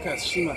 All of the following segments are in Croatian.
看西嘛。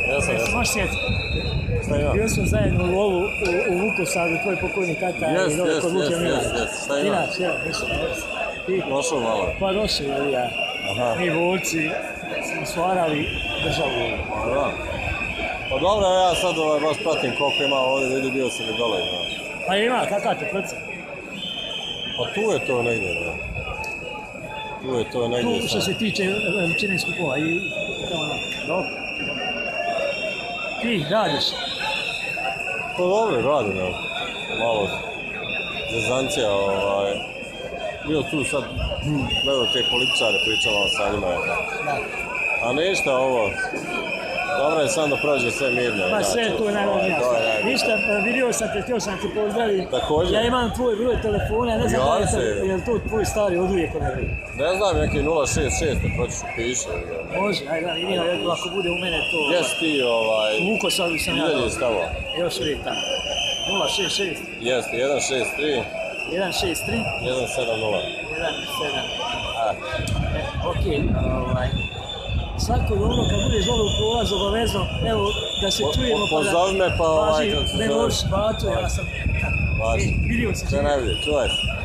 Jesam. Možeš sjetiti? Šta ima? Bio smo zajedno u lovu u Vukosaru, tvoj pokojni tata i dole kod Luke Mila. Šta ima? Inače, ja, ništa. Došao malo. Pa došao je ja. Mi borci smo stvarali državu. Da. Pa dobro, ja sad baš pratim koliko ima ovdje, vidi bio sam i dole. Pa ima, kakva te prca? Pa tu je to negdje, da. Tu je to negdje. Tu što se tiče veličine skupova i tamo na. Dobro. Ti radiš? Pa dobro, radim, evo. Malo zezancija, bio tu sad, gledao te političare, pričamo sa njima. Da. A ništa ovo, dobro je sam da prođe sve mirno. Pa sve, to je najvažnije. Ništa, vidio sam te, htio sam ti pozdraviti. Također. Ja imam tvoj broj telefona, ne znam je li to tvoj stari oduvijek onaj? Ne znam, neki 066, da proćiš upiše. Može, ajde, vidim, ako bude u mene to... Jes ti U Vukosaru sam ja. Gdje je stavo? Još uvijek tamo. 066. Jeste, 163. 163. 170. 170. Okej, svako dobro kad budeš dole u prolazu obavezno, evo da se čujemo pa da... Pozovi me pa kako se zove. Ne možeš, Bato, ja sam... Vidio se. Sve najbolje, čuvaj se.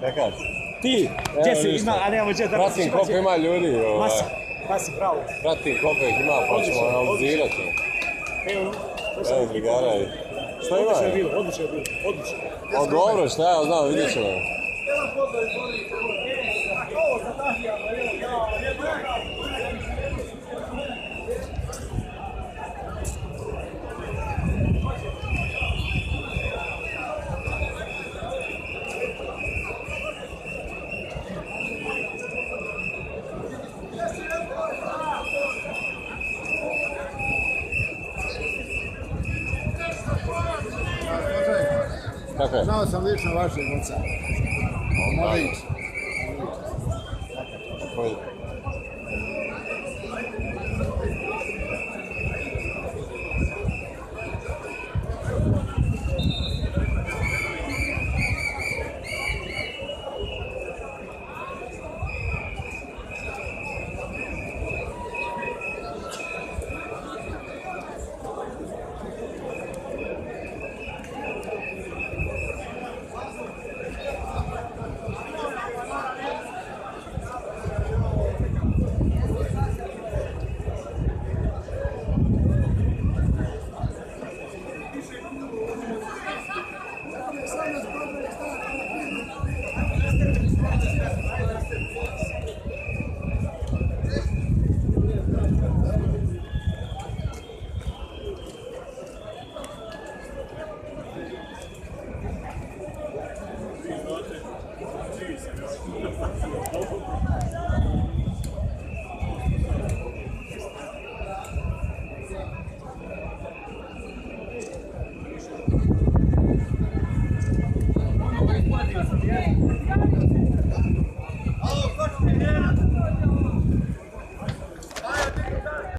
Kakav? Ti, gdje si ima, a nemamo gdje da... Pratim koliko ima ljudi. Pasi, pravo. Pratim koliko ih ima, pa ćemo analizirati. Evo Brigara. Šta ima? Odlično je bilo. O dobro, šta ja znam, vidjet ćemo. Kako je? Znao sam lično vašeg oca. Mladić.